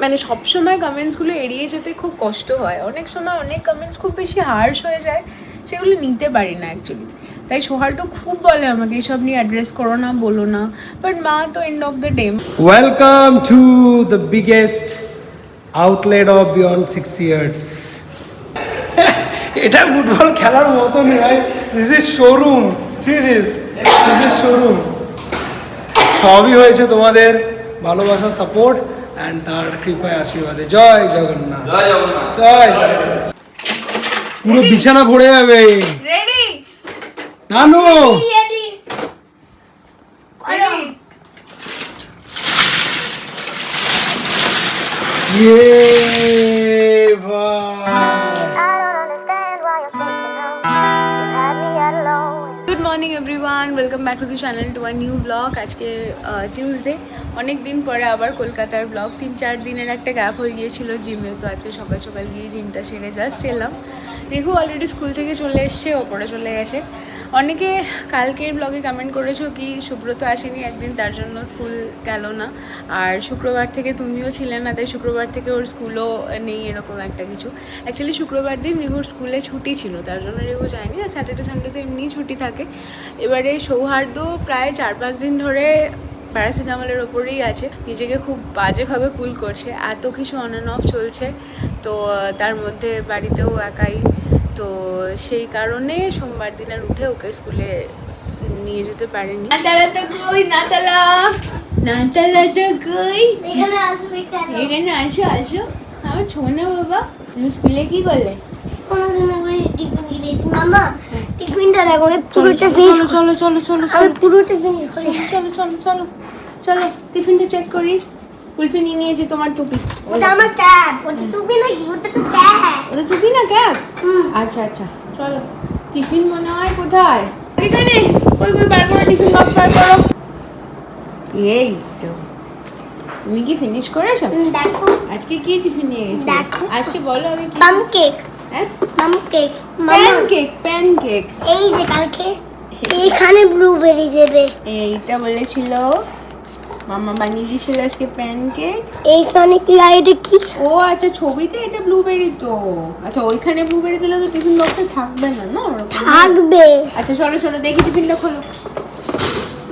মানে সবসময় কমেন্টসগুলো এড়িয়ে যেতে খুব কষ্ট হয়, অনেক সময় অনেক কমেন্টস খুব বেশি হার্শ হয়ে যায়, সেগুলো নিতে পারি না অ্যাকচুয়ালি। তাই সোহার্টো খুব বলে আমাকে এসব নিয়ে অ্যাড্রেস করো না, বলো না, বাট মা তো end of the day. Welcome to the biggest outlet of beyond 6 years. এটা ফুটবল খেলার মতো নয়, this is showroom, C this is showroom. সবই হয়েছে তোমাদের ভালোবাসা, সাপোর্ট অ্যান্ড তার কৃপায় আশীর্বাদে। জয় জগন্নাথ, জয় জগন্নাথ, জয় জগন্নাথ। পুরো বিছানা ভরে যাবে। রেডি নানু রেডি ये भाई। Good morning everyone, welcome back to the channel to a new blog. আজকে টিউসডে, অনেক দিন পরে আবার কলকাতার ব্লগ। 3-4 দিনের একটা গ্যাপ হয়ে গিয়েছিল জিমে, তো আজকে সকাল সকাল গিয়ে জিমটা সেরে জাস্ট এলাম। রিহু অলরেডি স্কুল থেকে চলে এসছে, ওপরে চলে গেছে। অনেকে কালকের ব্লগে কমেন্ট করেছো কি সুব্রত আসেনি একদিন, তার জন্য স্কুল গেল না, আর শুক্রবার থেকে তুমিও ছিলে না, তাই শুক্রবার থেকে ওর স্কুলও নেই, এরকম একটা কিছু। অ্যাকচুয়ালি শুক্রবার দিন রিহুর স্কুলে ছুটি ছিল, তার জন্য রিহু যায়নি, আর স্যাটারডে সানডে তো এমনিই ছুটি থাকে। এবারে সৌহার্দ্য প্রায় 4-5 দিন ধরে প্যারাসিটামলের ওপরেই আছে, নিজেকে খুব বাজেভাবে কুল করছে, এত কিছু অন অ্যান্ড অফ চলছে, তো তার মধ্যে বাড়িতেও একাই, তো সেই কারণে সোমবার দিন আর উঠে ওকে স্কুলে নিয়ে যেতে পারেনি। নাতালাটা কই? নাতালাটা কই? এখানে আসবে কেন? এখানে আসো আসো, আমার ছোনা বাবা। তুমি স্কুলে কি করলে? পড়াশোনা করে টিফিন কিনেছি। মামা টিফিনটা দেখো, আমি পুরোটা ফিনিশ। চলো চলো চলো আমি পুরোটা ফিনিশ করি। চলো চলো চলো চলো, টিফিনটা চেক করি। কুলফি নিয়ে নিয়েছি, তোমার টুপি। ওটা আমার ক্যাপ, ওটা টুপি নাকি? ওটা তো ক্যাপ। ওটা টুপি না ক্যাপ? হুম। আচ্ছা আচ্ছা, চলো। টিফিন মনে হয় কোথায়? এখানে। কই কই, বার করো টিফিন বক্স, বার করো। এই তো, তুমি কি ফিনিশ করেছো? দেখো আজকে কি টিফিন নিয়ে গেছি? দেখো। আজকে বলো আগে কি? পাম কেক। হ্যাঁ, পাম কেক। প্যানকেক। প্যানকেক এই যে কালকে এখানে ব্লুবেরি দেবে। এইটা বলেছিল মামা, বানিয়ে দিয়েছিল আজকে প্যানকেক। এইখানে কি আর এটা কি? ও আচ্ছা, ছবিতে এটা ব্লুবেরি তো। আচ্ছা, ওইখানে ব্লুবেরি দিলে তো টিফিন বক্সে থাকবে না, না ওরকম? থাকবে। আচ্ছা চলো চলো, দেখি টিফিনটা খোলো।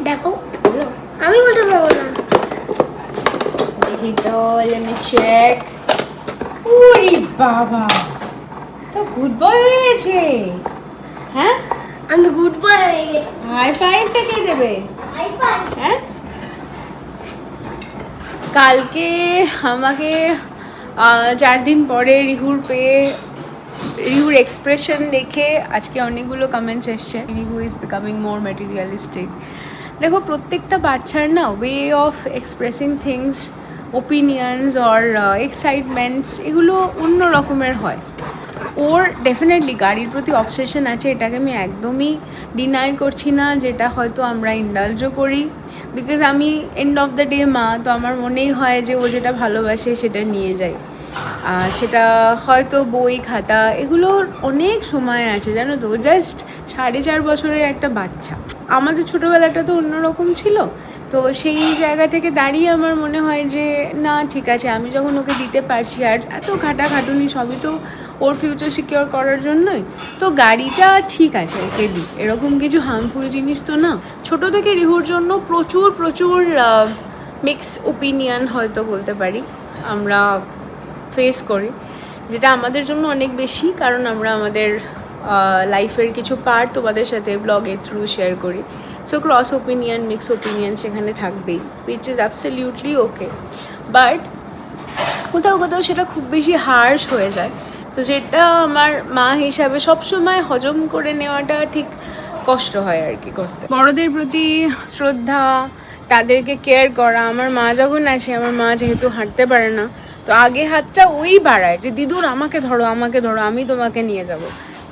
দেখো, খোলো আমি বলতে পারবো না। দেখি তো, লেট চেক। ওরে বাবা, তো গুড বয় হয়ে গেছে। হ্যাঁ, আমি গুড বয় হয়ে গেছি। হাই ফাইভটা কে দেবে? High five. হ্যাঁ, কালকে আমাকে 4 দিন পরে রিহুর এক্সপ্রেশন দেখে আজকে অনেকগুলো কমেন্টস এসছে, Rihu is becoming more materialistic. দেখো, প্রত্যেকটা বাচ্চার না way of expressing things, opinions or excitements, এগুলো অন্য রকমের হয়। ওর ডেফিনেটলি গাড়ির প্রতি অবসেশন আছে, এটাকে আমি একদমই ডিনাই করছি না, যেটা হয়তো আমরা ইন্ডালজও করি, বিকজ আমি এন্ড অফ দ্য ডে মা, তো আমার মনেই হয় যে ও যেটা ভালোবাসে সেটা নিয়ে যায়। সেটা হয়তো বই খাতা, এগুলোর অনেক সময় আছে, জানো তো। জাস্ট 4.5 বছরের একটা বাচ্চা, আমাদের ছোটোবেলাটা তো অন্যরকম ছিল, তো সেই জায়গা থেকে দাঁড়িয়ে আমার মনে হয় যে না, ঠিক আছে, আমি যখন ওকে দিতে পারছি, আর এত খাটাখাটুনি সবই তো ওর ফিউচার সিকিওর করার জন্যই, তো গাড়িটা ঠিক আছে ওকে দিই, এরকম কিছু হার্মফুল জিনিস তো না। ছোটো থেকে রিহুর জন্য প্রচুর প্রচুর মিক্স ওপিনিয়ন হয়তো বলতে পারি আমরা ফেস করি, যেটা আমাদের জন্য অনেক বেশি, কারণ আমরা আমাদের লাইফের কিছু পার্ট তোমাদের সাথে ব্লগের থ্রু শেয়ার করি। So cross opinion, mix opinion সেখানে থাকবেই, which is absolutely okay, but কোথাও কোথাও সেটা খুব বেশি হার্শ হয়ে যায়, তো যেটা আমার মা হিসাবে সবসময় হজম করে নেওয়াটা ঠিক কষ্ট হয় আর কি করতে। বড়দের প্রতি শ্রদ্ধা, তাদেরকে কেয়ার করা। আমার মা যখন আসে, আমার মা যেহেতু হাঁটতে পারে না, তো আগে হাতটা ওই বাড়ায় যে দিদুর আমাকে ধরো, আমাকে ধরো, আমি তোমাকে নিয়ে যাব।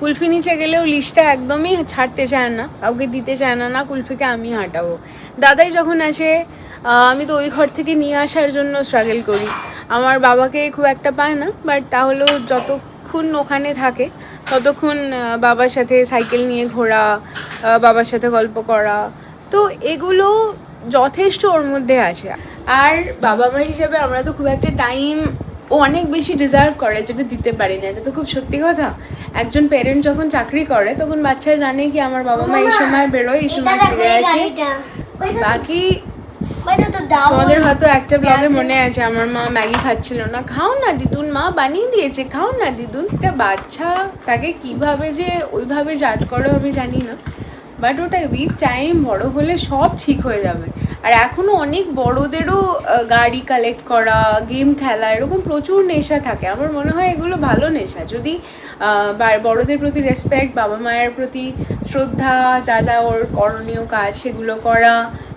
কুলফি নিচে গেলেও লিস্টটা একদমই ছাড়তে চায় না, কাউকে দিতে চায় না, না কুলফিকে আমি হাঁটাবো। দাদাই যখন আসে, আমি তো ওই ঘর থেকে নিয়ে আসার জন্য স্ট্রাগল করি। আমার বাবাকে খুব একটা পায় না, বাট তাহলেও যতক্ষণ ওখানে থাকে ততক্ষণ বাবার সাথে সাইকেল নিয়ে ঘোরা, বাবার সাথে গল্প করা, তো এগুলো যথেষ্ট ওর মধ্যে আছে। আর বাবা মা হিসেবে আমরা তো খুব একটা টাইম ও অনেক বেশি ডিজার্ভ করে যেটা দিতে পারি না, এটা তো খুব সত্যি কথা। একজন প্যারেন্ট যখন চাকরি করে তখন বাচ্চা জানে কি আমার বাবা মা এই সময় বেরোয়, এই সময় ফিরে আসে। বাকি তোমাদের হয়তো একটা ব্লগে মনে আছে আমার মা ম্যাগি খাচ্ছিল না, খাও না দিদুন, মা বানিয়ে দিয়েছে, খাও না দিদুন। একটা বাচ্চা তাকে কিভাবে যে ওইভাবে জাজ করো আমি জানি না, বাট ওটা উইথ টাইম বড় হলে সব ঠিক হয়ে যাবে। আর এখনও অনেক বড়দেরও গাড়ি কালেক্ট করা, গেম খেলা, এরকম প্রচুর নেশা থাকে। আমার মনে হয় এগুলো ভালো নেশা, যদি বড়দের প্রতি রেসপেক্ট, বাবা মায়ের প্রতি শ্রদ্ধা, যা যা ওর করণীয় কাজ সেগুলো করা,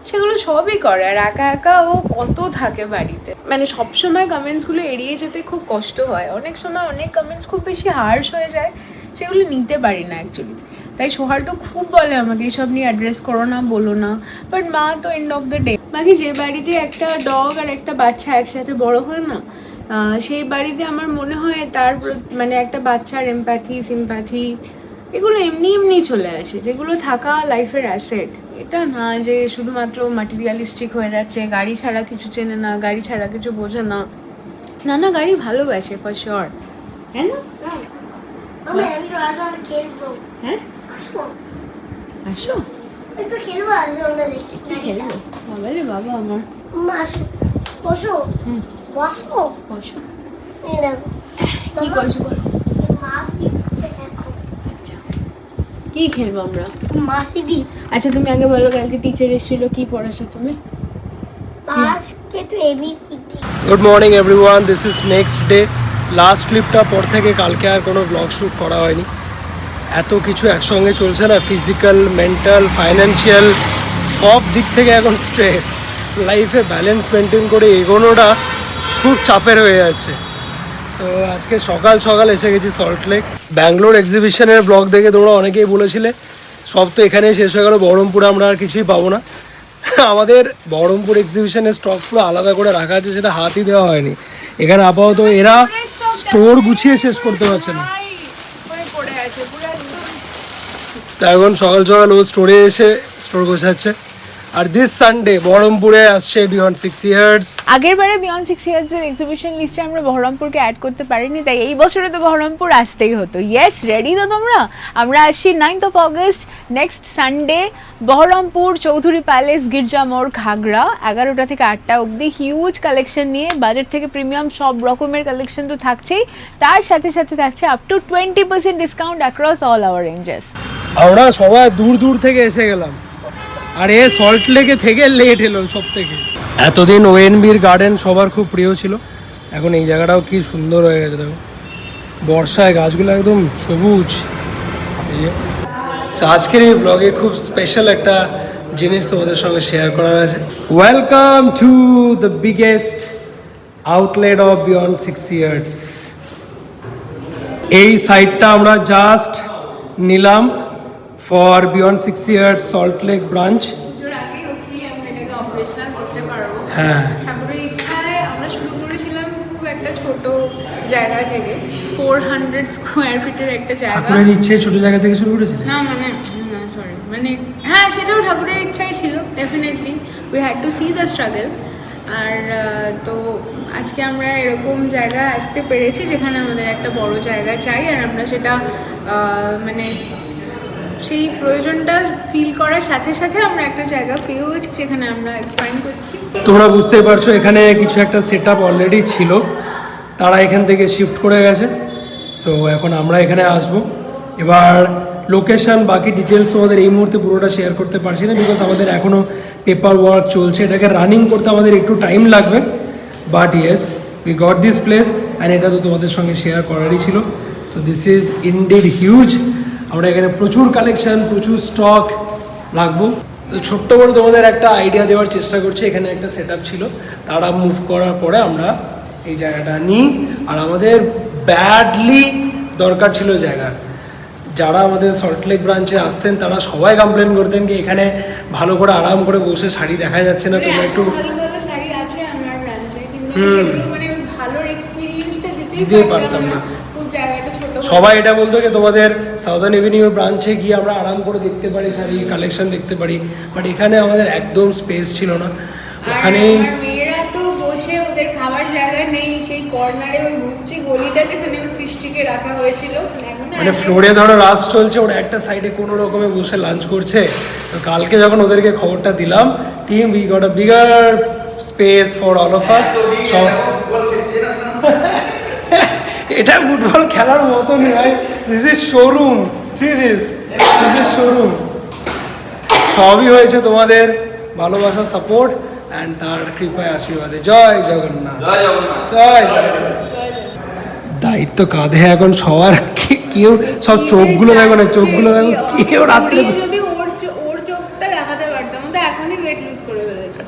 সেগুলো সবই করে। আর একা একা ও কত থাকে বাড়িতে, মানে সবসময় কমেন্টসগুলো এড়িয়ে যেতে খুব কষ্ট হয়। অনেক সময় অনেক কমেন্টস খুব বেশি হার্শ হয়ে যায়, সেগুলো নিতে পারি না অ্যাকচুয়ালি। তাই সোহারটা খুব বলে আমাকে এইসব নিয়ে অ্যাড্রেস করো না, বলো না, বাট মা তো এন্ড অফ দ্য ডে। বাকি যে বাড়িতে একটা ডগ আর একটা বাচ্চা একসাথে বড় হয় না, সেই বাড়িতে আমার মনে হয় তার মানে একটা বাচ্চার এমপ্যাথি, সিম্প্যাথি, এগুলো এমনি এমনি চলে আসে, যেগুলো থাকা লাইফের অ্যাসেট। এটা না যে শুধুমাত্র ম্যাটেরিয়ালিস্টিক হয়ে যাচ্ছে, গাড়ি ছাড়া কিছু চেনে না, গাড়ি ছাড়া কিছু বোঝে না। না না, গাড়ি ভালোবাসে ফর শিওর, হ্যাঁ না? হ্যাঁ আসো, একটু খেলবো, আসো আমরা দেখি কি খেলবো? বাবা রে বাবা আমার, আসো বসো, বসো বসো। এই দেখো কি করছো বলো? আচ্ছা কি খেলবো আমরা? মার্সিডিজ। আচ্ছা তুমি আগে বলো, কালকে টিচার এসেছিল, কি পড়াছো তুমি? আজকে তো ABCD. Good morning everyone, this is next day. Last ক্লিপটা পর থেকে কালকে আর কোনো ব্লগ শ্যুট করা হয়নি। এত কিছু একসঙ্গে চলছে না, ফিজিক্যাল, মেন্টাল, ফাইন্যান্সিয়াল, সব দিক থেকে এখন স্ট্রেস। লাইফে ব্যালেন্স মেনটেন করে এগোনোটা খুব চাপের হয়ে যাচ্ছে। তো আজকে সকাল সকাল এসে গেছি সল্ট লেক। ব্যাঙ্গালোর এক্সিবিশনের ব্লগ দেখে তোমরা অনেকেই বলেছিলে সব তো এখানেই শেষ হয়ে গেল, বহরমপুরে আমরা আর কিছুই পাবো না। আমাদের বহরমপুর এক্সিবিশনের স্টক পুরো আলাদা করে রাখা আছে, সেটা হাতই দেওয়া হয়নি। এখানে আপাতত এরা স্টোর গুছিয়ে শেষ করতে পারছে না। তো এখন সকাল সকাল ও স্টোরে এসে স্টোর গোছাচ্ছে। আর দিস সানডে বহরমপুরে আসছে বিয়ন্ড 6 ইয়ার্স। আগের বারে বিয়ন্ড 6 ইয়ার্স এর এক্সিবিশন লিস্টে আমরা বহরমপুরকে অ্যাড করতে পারিনি, তাই এই বছরে তো বহরমপুর আসতেই হতো। ইয়েস, রেডি তো তোমরা? আমরা আসছি 9th of August, next Sunday, Baharampur Chowdhury palace, গির্জা মোড়, ঘাগড়া, 11টা থেকে 8টা অবধি। হিউজ কালেকশন নিয়ে, বাজেট থেকে প্রিমিয়াম সব রকমের কালেকশন তো থাকছেই, তার সাথে সাথে থাকছে up to 20% discount across all our ranges. আমরা সবাই দূর দূর থেকে এসে গেলাম, আর এ সল্ট লেকে থেকে লেট এলো সব থেকে। এতদিন ওএনবির গার্ডেন সবার খুব প্রিয় ছিল, এখন এই জায়গাটাও কি সুন্দর হয়ে গেছে। দেখো বর্ষায় গাছগুলো একদম সবুজ। আজকের এই ব্লগে খুব স্পেশাল একটা জিনিস তোমাদের সঙ্গে শেয়ার করার আছে। Welcome to the biggest outlet of beyond 6 years. এই সাইটটা আমরা জাস্ট নিলাম for beyond 6 years salt lake branch. হ্যাঁ, ঠাকুরের ইচ্ছায় আমরা শুরু করেছিলাম খুব একটা ছোট জায়গা থেকে, 400 স্কোয়ার ফিটের একটা জায়গা। ঠাকুরের ইচ্ছে ছোট জায়গা থেকে শুরু করেছিলেন? না মানে না সরি, মানে হ্যাঁ সেটাও ঠাকুরের ইচ্ছাই ছিল, definitely we had to see the struggle. আর তো আজকে আমরা এরকম জায়গায় আসতে পেরেছি যেখানে আমাদের একটা বড় জায়গা চাই, আর আমরা সেটা মানে সেই প্রয়োজনটা ফিল করার সাথে সাথে আমরা একটা জায়গা পেয়ে হয়েছি যেখানে আমরা এক্সপ্যান্ড করছি। তোমরা বুঝতেই পারছো এখানে কিছু একটা সেট আপ অলরেডি ছিল, তারা এখান থেকে শিফট করে গেছে। সো এখন আমরা এখানে আসব। এবার লোকেশন বাকি ডিটেলস তোমাদের এই মুহূর্তে পুরোটা শেয়ার করতে পারছি না, বিকজ আমাদের এখনও পেপার ওয়ার্ক চলছে, এটাকে রানিং করতে আমাদের একটু টাইম লাগবে। But yes, we got this place and এটা তো তোমাদের সঙ্গে শেয়ার করারই ছিল। So this is indeed huge. আমরা এখানে প্রচুর কালেকশন, প্রচুর স্টক রাখবো। তো ছোট্ট করে তোমাদের একটা আইডিয়া দেওয়ার চেষ্টা করছি। এখানে একটা সেট আপ ছিল, তারা মুভ করার পরে আমরা এই জায়গাটা নিই। আর আমাদের ব্যাডলি দরকার ছিল জায়গার। যারা আমাদের সল্টলেক ব্রাঞ্চে আসতেন তারা সবাই কমপ্লেন করতেন কি এখানে ভালো করে আরাম করে বসে শাড়ি দেখা যাচ্ছে না। তোমরা একটু ভালো ভালো শাড়ি আছে আমার ব্রাঞ্চে, কিন্তু সেগুলো মানে ওই ভালো এক্সপেরিয়েন্সটা দিতেই পারতাম না, খুব জায়গাটা ছোট সবাই এটা বলতো যে তোমাদের সাউদার্ন এভিনিউ ব্রাঞ্চে গিয়ে আমরা আরাম করে দেখতে পারি, শাড়ি কালেকশন দেখতে পারি, বাট এখানে আমাদের একদম স্পেস ছিল না। ওখানে মেয়েরা তো বসে ওদের খাবার জায়গা নেই, সেই কর্নারে ওই ঘুরছি গলিটা যেখানে ওই সৃষ্টিকে রাখা হয়েছিল, মানে ফ্লোরে ধরো রাস চলছে, ওরা একটা সাইডে কোনো রকমে বসে লাঞ্চ করছে। তো কালকে যখন ওদেরকে খবরটা দিলাম, team we got a bigger space for all of us. এটা ফুটবল খেলার মতো নয়, this is showroom, C this is showroom. সবই হয়েছে তোমাদের ভালোবাসার সাপোর্ট অ্যান্ড তার কৃপায় আশীর্বাদে। জয় জগন্নাথ, জয় জগন্নাথ, জয় জগন্নাথ। দায়িত্ব কাঁধে এখন সবার, কেউ সব চোখগুলো দেখো না, চোখগুলো দেখো, কেউ রাত্রে যদি ওর চোখটা দেখাতে পারতাম তো এখনই ওয়েট লুজ করে ফেলেছে।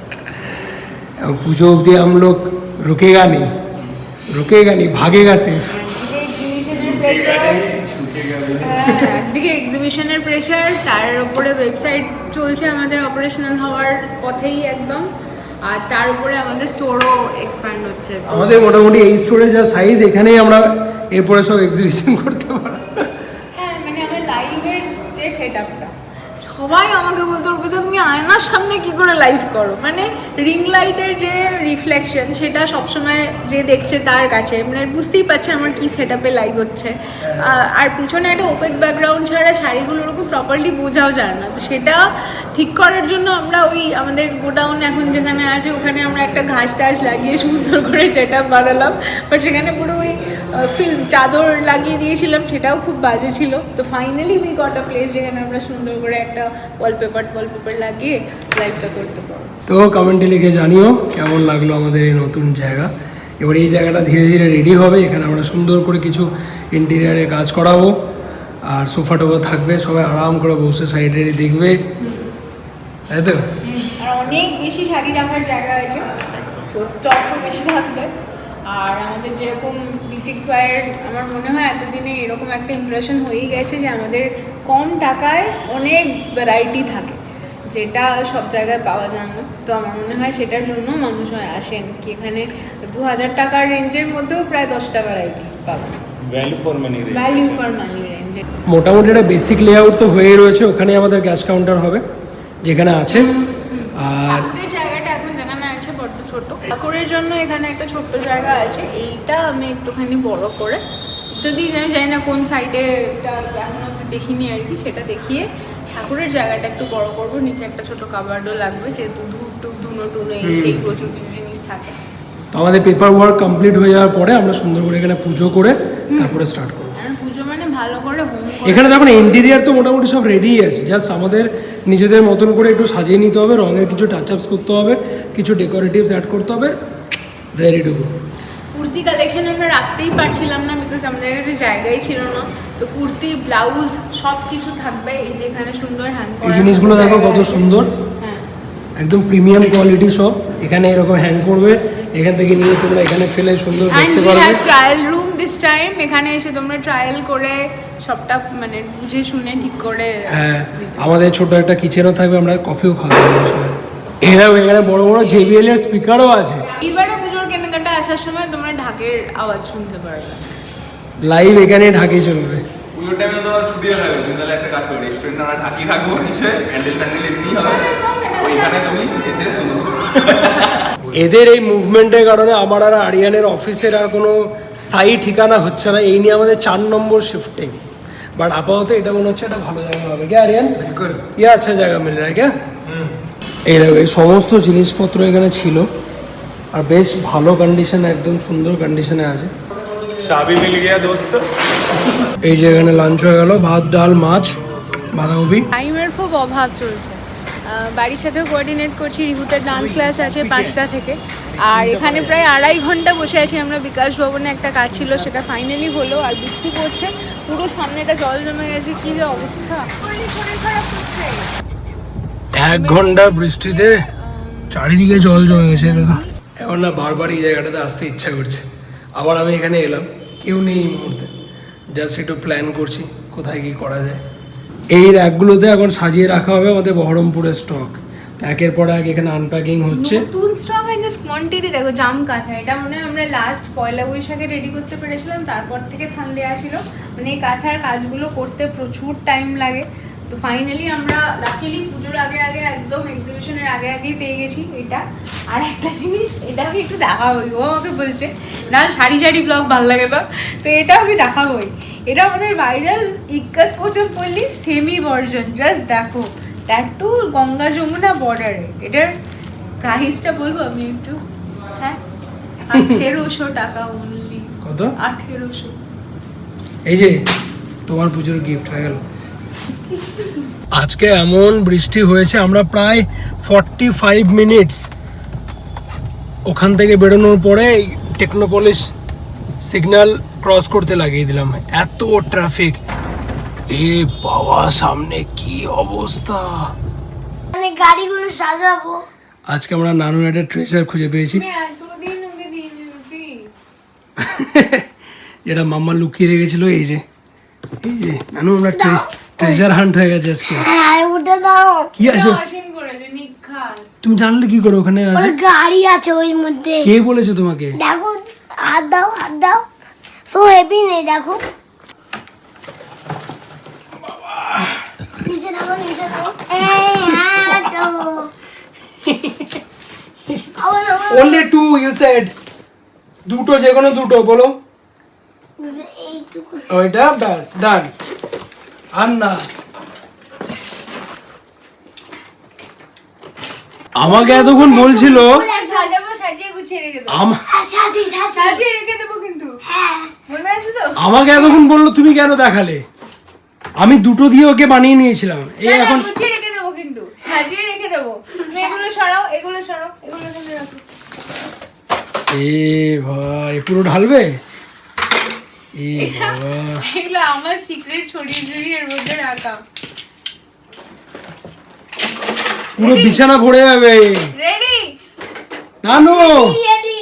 পুজো অবধি हम लोग रुकेगा नहीं भागेगा सिर्फ। একদিকে এক্সিবিশনের প্রেশার, তার উপরে ওয়েবসাইট চলছে আমাদের অপারেশনাল হওয়ার পথেই একদম, আর তার উপরে আমাদের স্টোরও এক্সপ্যান্ড হচ্ছে। আমাদের মোটামুটি এই স্টোরের যা সাইজ, এখানেই আমরা এরপরে সব এক্সিবিশন করতে পারবো। হ্যাঁ, মানে আমার লাইভের যে সেট আপটা, সবাই আমাকে বলতে পারবে তো তুমি আয়নার সামনে কি করে লাইভ করো, মানে রিং লাইটের যে রিফ্লেকশন সেটা সবসময় যে দেখছে তার কাছে মানে বুঝতেই পারছে আমার কি সেট আপে লাইভ হচ্ছে। আর পিছনে একটা ওপেক ব্যাকগ্রাউন্ড ছাড়া শাড়িগুলো ওরকম প্রপারলি বোঝাও যায় না, তো সেটা ঠিক করার জন্য আমরা ওই আমাদের গোডাউন এখন যেখানে আছে ওখানে আমরা একটা ঘাস টাস লাগিয়ে সুন্দর করে সেট আপ বানালাম, বাট সেখানে পুরো ওই ফিল্ম চাদর লাগিয়ে দিয়েছিলাম, সেটাও খুব বাজে ছিল। তো finally we got a place যেখানে আমরা সুন্দর করে একটা ওয়ালপেপার লাগিয়ে লাইভটা করতে পারবো। তো কমেন্টে লিখে জানিও কেমন লাগলো আমাদের এই নতুন জায়গা। এবার এই জায়গাটা ধীরে ধীরে রেডি হবে, এখানে আমরা সুন্দর করে কিছু ইন্টেরিয়ারে কাজ করাবো, আর সোফা টোফা থাকবে, সবাই আরাম করে বসে সাইডে দেখবে, তাই তো? আর অনেক বেশি শাড়ি রাখার জায়গা আছে, সো স্টকও বেশি থাকবে। আর আমাদের যেরকম D6Y আমার মনে হয় এতদিনে এরকম একটা ইমপ্রেশন হয়েই গেছে যে আমাদের কম টাকায় অনেক ভ্যারাইটি থাকে, যেটা সব জায়গায় পাওয়া যায় না। তো আমার মনে হয় সেটার জন্য মানুষ আসেন কি এখানে 2000 টাকার রেঞ্জের মধ্যেও প্রায় 10টা ভ্যারাইটি পাবেন, ভ্যালু ফর মানি রেঞ্জে। মোটামুটি একটা বেসিক লেআউট তো হয়ে রয়েছে, ওখানে আমাদের গ্যাস কাউন্টার হবে যেখানে আছে। আর জায়গাটা এখন যেখানে আছে বড্ড ছোট, ঠাকুরের জন্য এখানে একটা ছোট্ট জায়গা আছে, এইটা আমি একটুখানি বড় করে, যদি আমি জানি না কোন সাইডে এখন অব্দি দেখিনি আর কি, সেটা দেখিয়ে ঠাকুরের জায়গাটা একটু বড় করবো। নিচে একটা ছোট কাবার্ডও লাগবে, যেহেতু ধুনো টুনো সেই প্রচুর জিনিস থাকে। তো আমাদের পেপার ওয়ার্ক কমপ্লিট হয়ে যাওয়ার পরে আমরা সুন্দর করে এখানে পুজো করে তারপরে স্টার্ট করবো। পুজো মানে ভালো করে হোম, এখানে দেখুন ইন্টেরিয়ার তো মোটামুটি সব রেডি আছে, জাস্ট আমাদের নিজেদের মতন করে একটু সাজিয়ে নিতে হবে, রঙের কিছু টাচ আপস করতে হবে, কিছু ডেকোরেটিভস অ্যাড করতে হবে, ready to go. Kurti collection আমরা রাখতেই পারছিলাম না, বিকজ আমাদের কাছে জায়গাই ছিল না। তো কুর্তি, ব্লাউজ সব কিছু থাকবে। এই যে এখানে সুন্দর হ্যাং করা এই জিনিসগুলো দেখো কত সুন্দর, হ্যাঁ একদম প্রিমিয়াম কোয়ালিটি সব। এখানে এরকম হ্যাং করবে, এখান থেকে নিয়ে তোমরা এখানে ফেলে সুন্দর দেখতে পারবে। ট্রায়াল রুম দিস টাইম, এখানে এসে তোমরা ট্রায়াল করে সবটা মানে বুঝে শুনে ঠিক করে। হ্যাঁ, আমাদের ছোট একটা কিচেনও থাকবে, আমরা কফিও খাওয়াবো সবাই। এখানে বড় বড় JBL এর স্পিকারও আছে। এবারে পুজোর কেনাকাটা আসার সময় তোমরা ঢাকের আওয়াজ শুনতে পারবে, লাইভ এখানে ঢাকি চলবে। পুজোর টাইমে তোমরা ছুটিয়ে থাকবে, তুমি তাহলে একটা কাজ করো, রেস্টুরেন্টে আমরা ঢাকি থাকবো, নিচে প্যান্ডেল এমনি হবে, ওইখানে তুমি এসে শুনো। এদের এই মুভমেন্টের কারণে আমার আর আরিয়ানের অফিসের আর কোনো স্থায়ী ঠিকানা হচ্ছে না, এই নিয়ে আমাদের 4 নম্বর শিফটিং। বাট আপাতত এটা মনে হচ্ছে একটা ভালো জায়গা হবে, কে আরিয়ান? বিলকুল ইয়ে আচ্ছা জায়গা মিল রা কে? এই দেখো এই সমস্ত জিনিসপত্র এখানে ছিল, আর বেশ ভালো কন্ডিশনে, একদম সুন্দর কন্ডিশনে আছে। চাবি মিল গিয়া দোস্ত। এই যে এখানে লাঞ্চ হয়ে গেল, ভাত ডাল মাছ বাঁধাকপি। টাইমের খুব অভাব চলছে, বাড়ির সাথেও কোঅর্ডিনেট করছি। রিহুটার ডান্স ক্লাস আছে 5টা থেকে, আর এখানে প্রায় 2.5 ঘন্টা বসে আছি আমরা। বিকাশ ভবনে একটা কাজ ছিল, সেটা ফাইনালি হলো, আর বৃষ্টি পড়ছে, পুরো সামনেটা জল জমে গেছে, কি যে অবস্থা। 1 ঘন্টা বৃষ্টিতে চারিদিকে জল জমে গেছে দেখো। এখন না বারবার এই জায়গাটাতে আসতে ইচ্ছা করছে। আবার আমি এখানে এলাম, কেউ নেই এই মুহূর্তে, জাস্ট একটু প্ল্যান করছি কোথায় কি করা যায়। এই র্যাকগুলোতে এখন সাজিয়ে রাখা হবে আমাদের বহরমপুরের স্টক। একের পর এক এখানে আনপ্যাকিং হচ্ছে। নতুন স্টক এন্ড কোয়ান্টিটি দেখো, জাম কাঁথা, এটা মনে হয় আমরা লাস্ট পয়লা বৈশাখে রেডি করতে পেরেছিলাম, তারপর থেকে থান দেওয়া ছিল। মানে এই কাঁথার কাজগুলো করতে প্রচুর টাইম লাগে। তো ফাইনালি আমরা লাকিলি পুজোর আগে আগে একদম এক্সিবিশনের আগে আগেই পেয়ে গেছি এটা। আর একটা জিনিস, এটা আমি একটু দেখাবোই, ও আমাকে বলছে না শাড়ি শাড়ি ব্লগ ভালো লাগে না, তো এটা আমি দেখাবোই। এটা আমাদের ভাইরাল ইক্কত পোচম পল্লী সেমি ভার্জন, জাস্ট দেখো, দ্যাট টু গঙ্গা যমুনা বর্ডারে। এটার প্রাইসটা বলবো আমি একটু? হ্যাঁ, 1800 টাকা অনলি। কত? 1800। এই যে তোমার পুজোর গিফট হয়ে গেল। আজকে এমন বৃষ্টি হয়েছে, আমরা প্রায় 45 মিনিটস ওখান থেকে বেরোনোর পরে টেকনোপলিস সিগন্যাল ক্রস করতে লাগিয়ে দিলাম, এত ট্রাফিক। এ বাবা, সামনে কি অবস্থা! মানে গাড়িগুলো সাজাবো। আজকে আমরা নানুর একটা ট্রেজার খুঁজে পেয়েছি, আমি এতদিন ওকে দিইনি। যেটা মাম্মা লুকিয়ে রেখেছিল। এই যে নানু, আমরা ট্রেজার হান্ট হয়ে গেছে আজকে। হ্যাঁ, ওটা দাও। কি আছে? অসীম করেছে নিখাল। তুমি জানলে কি করে ওখানে আছে? ওর গাড়ি আছে ওই মধ্যে। কে বলেছে তোমাকে? দেখো, হাত দাও, হাত দাও। সো হেভি নেই, দেখো। নিচে নামো, নিচে নামো। এই হাত দাও। Only two you said. দুটো, যে কোনো দুটো বলো। এইটুকু। ওইটা ব্যাস, ডান। আর না, আমাকে এতক্ষণ বলছিল সাজাবো, সাজিয়ে গুছিয়ে রেখে দেবো। সাজিয়ে রেখে দেবো কিন্তু, হ্যাঁ। মনে আছে তো? আমাকে এতক্ষণ বললো, তুমি কেন দেখালে? আমি দুটো দিয়ে ওকে বানিয়ে নিয়েছিলাম। এই না, না, এখন গুছিয়ে রেখে দেবো কিন্তু, সাজিয়ে রেখে দেবো। তুমি এগুলো সরাও, এগুলো সরাও, এগুলো এখানে রাখো। এ ভাই, পুরো ঢালবে? এ বাবা, এগুলো আমার সিক্রেট ছড়িয়ে ছড়িয়ে এর মধ্যে রাখা। পুরো বিছানা ভরে যাবে। রেডি? নানু, রেডি?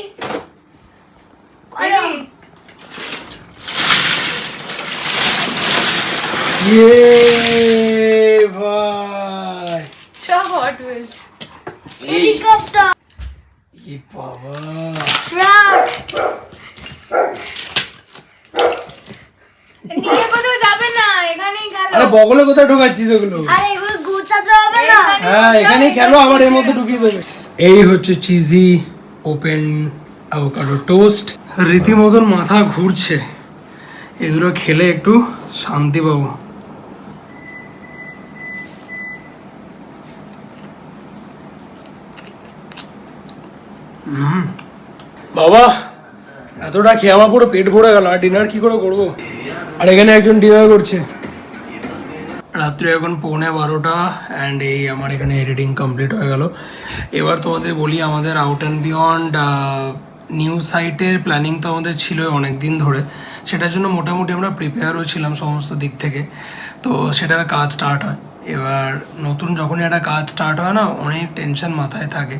ভাই, সব হট উইলস। হেলিকপ্টার, এ বাবা, ট্রাক। নিয়ে কোথাও যাবে না, এখানেই খেলো। আরে বগলে কোথায় ঢোকাচ্ছিস ওগুলো? আর এগুলো গুছাতে হবে না। হ্যাঁ, এখানেই খেলো, আবার এর মধ্যে ঢুকিয়ে দেবে। এই হচ্ছে চিজি ওপেন অ্যাভোকাডো টোস্ট। রীতিমতন মাথা ঘুরছে, এগুলো খেলে একটু শান্তি পাবো। বাবা, এতটা খেয়ে আমার পুরো পেট ভরে গেল, আর ডিনার কি করে করবো? আর এখানে একজন ডিনার করছে। রাত্রে এখন 11:15 অ্যান্ড এই আমার এখানে এডিটিং কমপ্লিট হয়ে গেল। এবার তোমাদের বলি, আমাদের আউট অ্যান্ড বিয়ন্ড নিউ সাইটের প্ল্যানিং তো আমাদের ছিল অনেক দিন ধরে। সেটার জন্য মোটামুটি আমরা প্রিপেয়ারও ছিলাম সমস্ত দিক থেকে, তো সেটার কাজ স্টার্ট হয়। এবার নতুন যখনই একটা কাজ স্টার্ট হয় না, অনেক টেনশন মাথায় থাকে।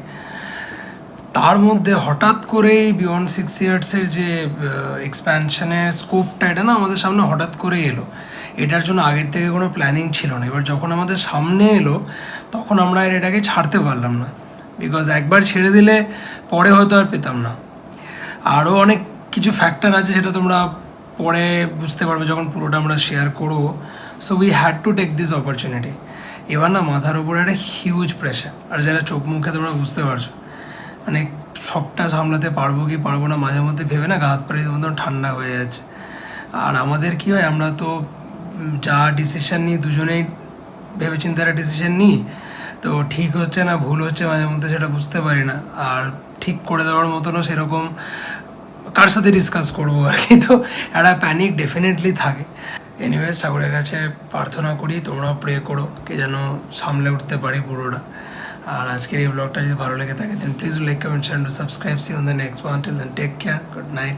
তার মধ্যে হঠাৎ করেই বিয়ন্ড 6 ইয়ার্সের যে এক্সপ্যানশনের স্কোপটা, এটা না আমাদের সামনে হঠাৎ করে এলো। এটার জন্য আগের থেকে কোনো প্ল্যানিং ছিল না। এবার যখন আমাদের সামনে এলো, তখন আমরা আর এটাকে ছাড়তে পারলাম না, বিকজ একবার ছেড়ে দিলে পরে হয়তো আর পেতাম না। আরও অনেক কিছু ফ্যাক্টর আছে, সেটা তোমরা পরে বুঝতে পারবে যখন পুরোটা আমরা শেয়ার করবো। So we had to take this opportunity. এবার না মাথার উপরে একটা হিউজ প্রেশার, আর যারা চোখ মুখে তোমরা বুঝতে পারছো, মানে সবটা সামলাতে পারবো কি পারবো না মাঝে মধ্যে ভেবে না গা হাত পা মতন ঠান্ডা হয়ে যাচ্ছে। আর আমাদের কি হয়, আমরা তো যা ডিসিশন নিই দুজনেই ভেবেচিন্তে একটা ডিসিশন নিই, তো ঠিক হচ্ছে না ভুল হচ্ছে মাঝে মধ্যে সেটা বুঝতে পারি না। আর ঠিক করে দেওয়ার মতনও সেরকম কার সাথে ডিসকাস করবো আর কি, তো একটা প্যানিক ডেফিনেটলি থাকে। এনিওয়েজ, ঠাকুরের কাছে প্রার্থনা করি তোমরাও প্রে করো কে যেন সামলে উঠতে পারি পুরোটা। আর আজকের এই ব্লগটা যদি ভালো লেগে থাকে, then please like, comment, share, subscribe. See on the next one. Till then take care, good night.